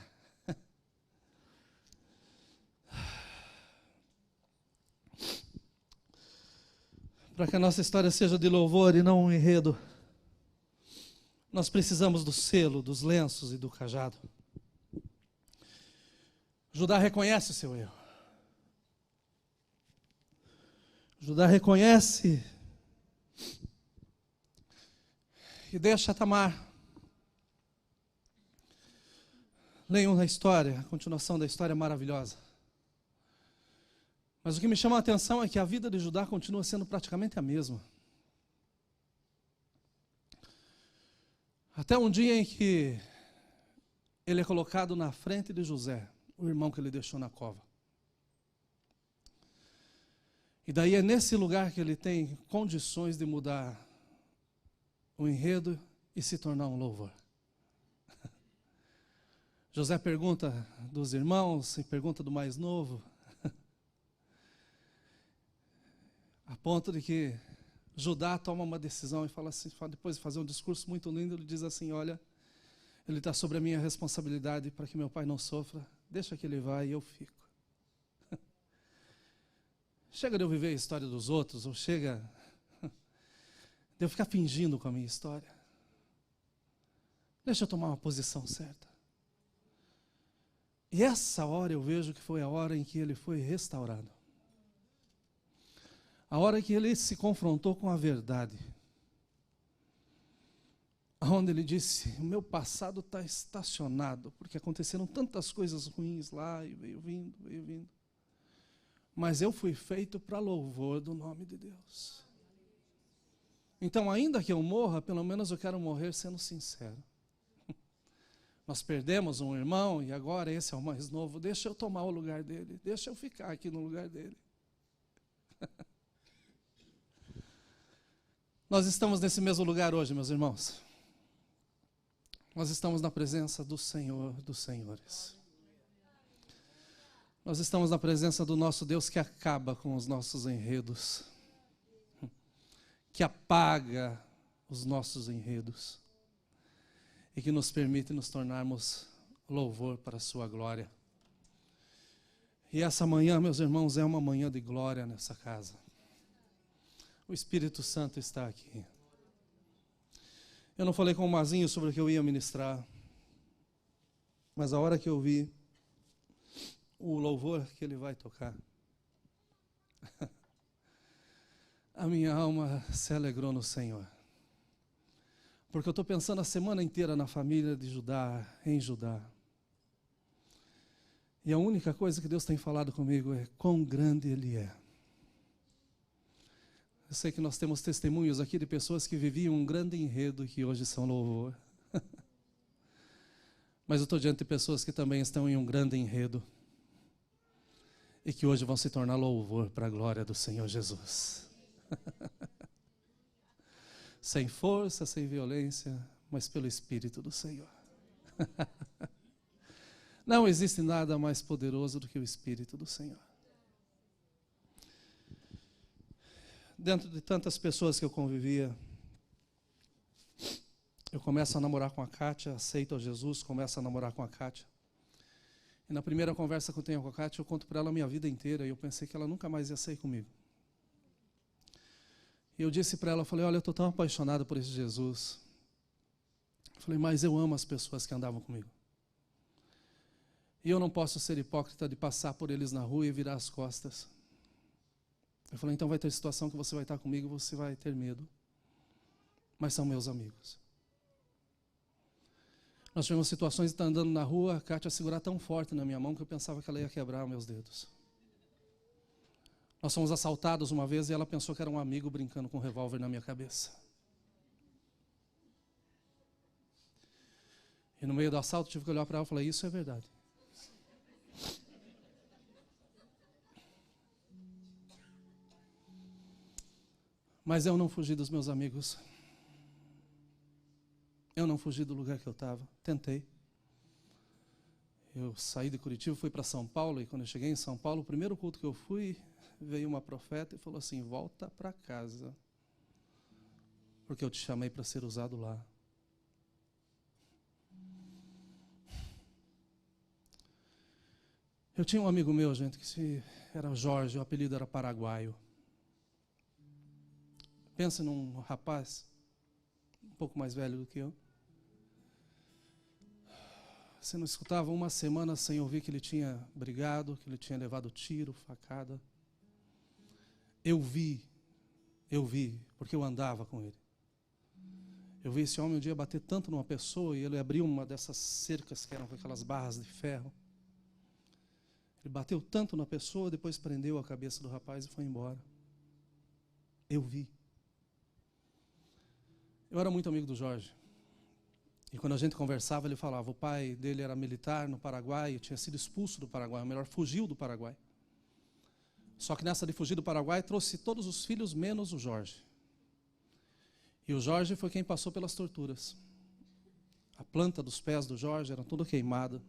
Para que a nossa história seja de louvor e não um enredo, nós precisamos do selo, dos lenços e do cajado. Judá reconhece o seu erro. Judá reconhece e deixa Tamar. Leiam a história, a continuação da história é maravilhosa. Mas o que me chama a atenção é que a vida de Judá continua sendo praticamente a mesma. Até um dia em que ele é colocado na frente de José, o irmão que ele deixou na cova. E daí é nesse lugar que ele tem condições de mudar o enredo e se tornar um louvor. José pergunta dos irmãos e pergunta do mais novo, a ponto de que Judá toma uma decisão e fala assim, depois de fazer um discurso muito lindo, ele diz assim, olha, ele está sobre a minha responsabilidade para que meu pai não sofra, deixa que ele vá e eu fico. Chega de eu viver a história dos outros, ou chega de eu ficar fingindo com a minha história. Deixa eu tomar uma posição certa. E essa hora eu vejo que foi a hora em que ele foi restaurado. A hora que ele se confrontou com a verdade. Onde ele disse, o meu passado está estacionado, porque aconteceram tantas coisas ruins lá, e veio vindo. Mas eu fui feito para louvor do nome de Deus. Então, ainda que eu morra, pelo menos eu quero morrer sendo sincero. Nós perdemos um irmão e agora esse é o mais novo. Deixa eu tomar o lugar dele. Deixa eu ficar aqui no lugar dele. Nós estamos nesse mesmo lugar hoje, meus irmãos. Nós estamos na presença do Senhor dos Senhores. Nós estamos na presença do nosso Deus que acaba com os nossos enredos, que apaga os nossos enredos e que nos permite nos tornarmos louvor para a sua glória. E essa manhã, meus irmãos, é uma manhã de glória nessa casa. O Espírito Santo está aqui. Eu não falei com o Mazinho sobre o que eu ia ministrar, mas a hora que eu vi o louvor que ele vai tocar, a minha alma se alegrou no Senhor. Porque eu estou pensando a semana inteira na família de Judá, em Judá. E a única coisa que Deus tem falado comigo é quão grande Ele é. sei que nós temos testemunhos aqui de pessoas que viviam um grande enredo e que hoje são louvor. Mas eu estou diante de pessoas que também estão em um grande enredo e que hoje vão se tornar louvor para a glória do Senhor Jesus. Sem força, sem violência, mas pelo Espírito do Senhor. Não existe nada mais poderoso do que o Espírito do Senhor. Dentro de tantas pessoas que eu convivia, eu começo a namorar com a Kátia, aceito a Jesus, começo a namorar com a Kátia. E na primeira conversa que eu tenho com a Kátia, eu conto para ela a minha vida inteira, e eu pensei que ela nunca mais ia sair comigo. E eu disse para ela, eu falei, olha, eu estou tão apaixonado por esse Jesus. Eu falei, mas eu amo as pessoas que andavam comigo. E eu não posso ser hipócrita de passar por eles na rua e virar as costas. Eu falei, então vai ter situação que você vai estar comigo e você vai ter medo. Mas são meus amigos. Nós tivemos situações de estar andando na rua, a Kátia segurar tão forte na minha mão que eu pensava que ela ia quebrar meus dedos. Nós fomos assaltados uma vez e ela pensou que era um amigo brincando com um revólver na minha cabeça. E no meio do assalto tive que olhar para ela e falar, isso é verdade. Mas eu não fugi dos meus amigos. Eu não fugi do lugar que eu estava. Tentei. Eu saí de Curitiba, fui para São Paulo, e quando eu cheguei em São Paulo, o primeiro culto que eu fui, veio uma profeta e falou assim, volta para casa, porque eu te chamei para ser usado lá. Eu tinha um amigo meu, gente, que era Jorge, o apelido era Paraguaio. Pensa num rapaz um pouco mais velho do que eu. Você não escutava uma semana sem ouvir que ele tinha brigado, que ele tinha levado tiro, facada. Eu vi, porque eu andava com ele. Eu vi esse homem um dia bater tanto numa pessoa e ele abriu uma dessas cercas que eram com aquelas barras de ferro. Ele bateu tanto na pessoa, depois prendeu a cabeça do rapaz e foi embora. Eu vi. Eu era muito amigo do Jorge. E quando a gente conversava, ele falava, o pai dele era militar no Paraguai, tinha sido expulso do Paraguai, ou melhor, fugiu do Paraguai. Só que nessa de fugir do Paraguai, trouxe todos os filhos, menos o Jorge. E o Jorge foi quem passou pelas torturas. A planta dos pés do Jorge era toda queimada.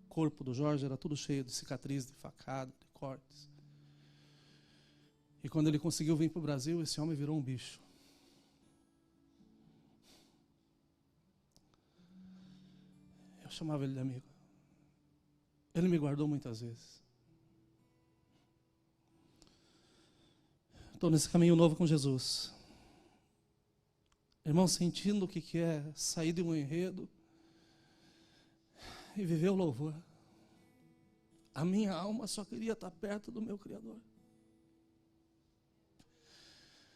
O corpo do Jorge era tudo cheio de cicatrizes, de facada, de cortes. E quando ele conseguiu vir para o Brasil, esse homem virou um bicho. Eu chamava ele de amigo. Ele me guardou muitas vezes. Estou nesse caminho novo com Jesus. Irmão, sentindo o que é sair de um enredo e viver o louvor. A minha alma só queria estar perto do meu Criador.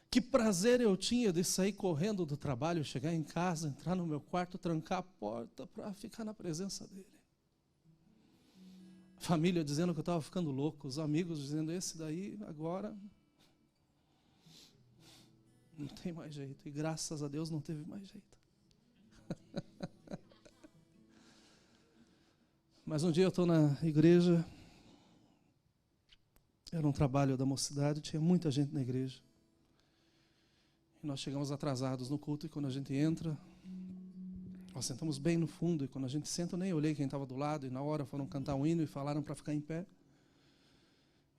Que prazer eu tinha de sair correndo do trabalho, chegar em casa, entrar no meu quarto, trancar a porta para ficar na presença dele. A família dizendo que eu estava ficando louco, os amigos dizendo, esse daí agora não tem mais jeito. E graças a Deus não teve mais jeito. Mas um dia eu estou na igreja, era um trabalho da mocidade, tinha muita gente na igreja. Nós chegamos atrasados no culto e quando a gente entra, nós sentamos bem no fundo e quando a gente senta eu nem olhei quem estava do lado e na hora foram cantar um hino e falaram para ficar em pé.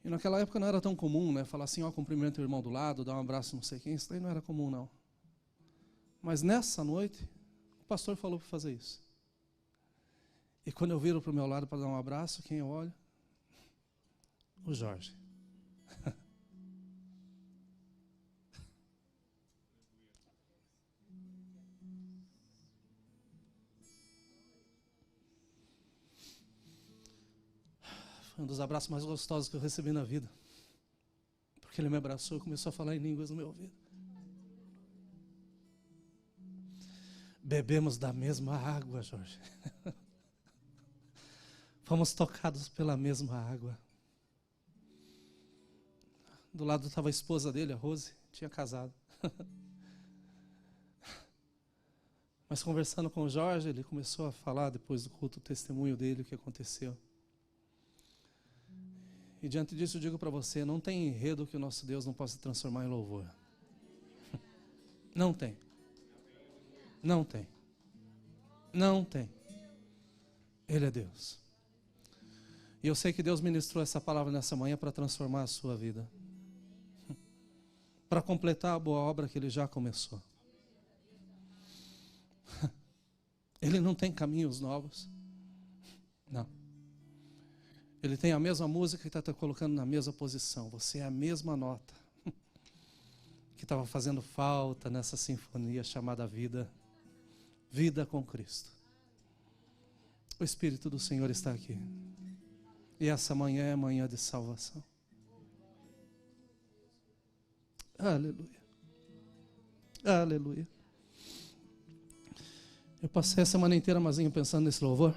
E naquela época não era tão comum, né? Falar assim, ó, cumprimenta o irmão do lado, dá um abraço não sei quem, isso daí não era comum não. Mas nessa noite, o pastor falou para fazer isso. E quando eu viro para o meu lado para dar um abraço, quem eu olho? O Jorge. Foi um dos abraços mais gostosos que eu recebi na vida. Porque ele me abraçou e começou a falar em línguas no meu ouvido. Bebemos da mesma água, Jorge. Fomos tocados pela mesma água. Do lado estava a esposa dele, a Rose, tinha casado. Mas conversando com o Jorge, ele começou a falar depois do culto, o testemunho dele, o que aconteceu. E diante disso eu digo para você, não tem enredo que o nosso Deus não possa transformar em louvor. Não tem. Não tem. Não tem. Ele é Deus. E eu sei que Deus ministrou essa palavra nessa manhã para transformar a sua vida. Para completar a boa obra que Ele já começou. Ele não tem caminhos novos. Não. Ele tem a mesma música que está te colocando na mesma posição. Você é a mesma nota que estava fazendo falta nessa sinfonia chamada vida. Vida com Cristo. O Espírito do Senhor está aqui. E essa manhã é manhã de salvação. Aleluia. Aleluia. Eu passei a semana inteira, Mazinho, pensando nesse louvor.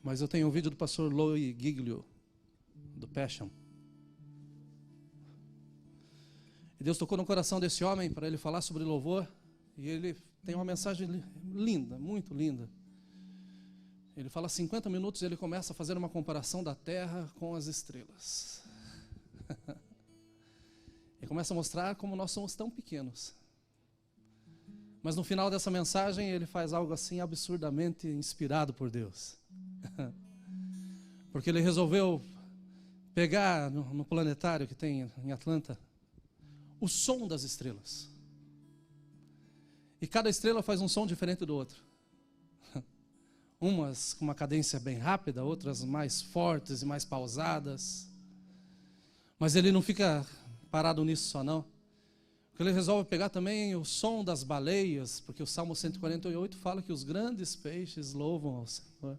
Mas eu tenho um vídeo do pastor Louis Giglio, do Passion. E Deus tocou no coração desse homem para ele falar sobre louvor. E ele tem uma mensagem linda, muito linda. Ele fala 50 minutos e ele começa a fazer uma comparação da terra com as estrelas. Ele começa a mostrar como nós somos tão pequenos. Mas no final dessa mensagem ele faz algo assim absurdamente inspirado por Deus. Porque ele resolveu pegar no planetário que tem em Atlanta o som das estrelas. E cada estrela faz um som diferente do outro. Umas com uma cadência bem rápida, outras mais fortes e mais pausadas. Mas ele não fica parado nisso só não. Porque ele resolve pegar também o som das baleias, porque o Salmo 148 fala que os grandes peixes louvam ao Senhor.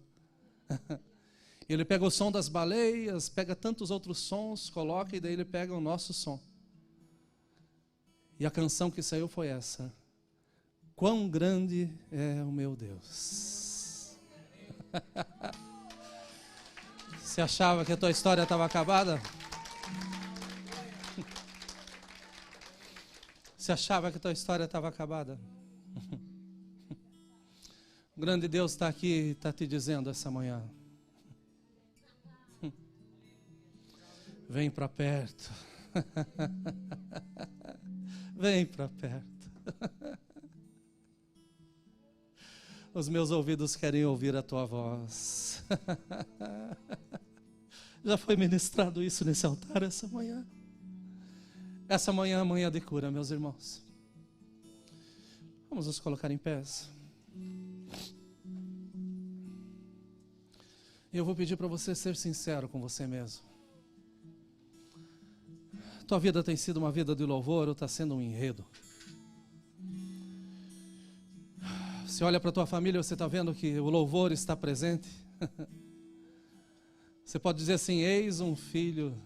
Ele pega o som das baleias, pega tantos outros sons, coloca e daí ele pega o nosso som. E a canção que saiu foi essa. Quão grande é o meu Deus. Você achava que a tua história estava acabada? Você achava que a tua história estava acabada? O grande Deus está aqui e está te dizendo essa manhã. Vem para perto. Vem para perto. Os meus ouvidos querem ouvir a tua voz. Já foi ministrado isso nesse altar essa manhã? Essa manhã é a manhã de cura, meus irmãos. Vamos nos colocar em pés. E eu vou pedir para você ser sincero com você mesmo. Tua vida tem sido uma vida de louvor ou está sendo um enredo? Você olha para a tua família, você está vendo que o louvor está presente? Você pode dizer assim, eis um filho.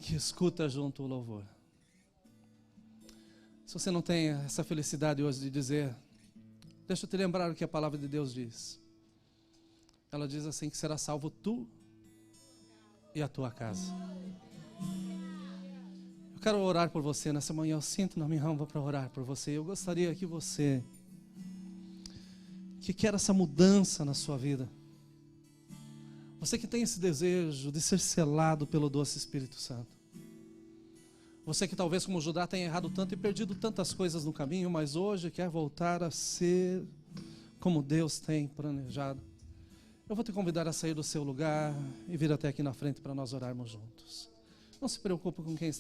Que escuta junto o louvor. Se você não tem essa felicidade hoje de dizer, deixa eu te lembrar o que a palavra de Deus diz. Ela diz assim, que será salvo tu e a tua casa. Eu quero orar por você nessa manhã. Eu sinto na minha alma para orar por você. Eu gostaria que você, que quer essa mudança na sua vida, você que tem esse desejo de ser selado pelo doce Espírito Santo, você que talvez como Judá tenha errado tanto e perdido tantas coisas no caminho, mas hoje quer voltar a ser como Deus tem planejado, eu vou te convidar a sair do seu lugar e vir até aqui na frente para nós orarmos juntos. Não se preocupe com quem está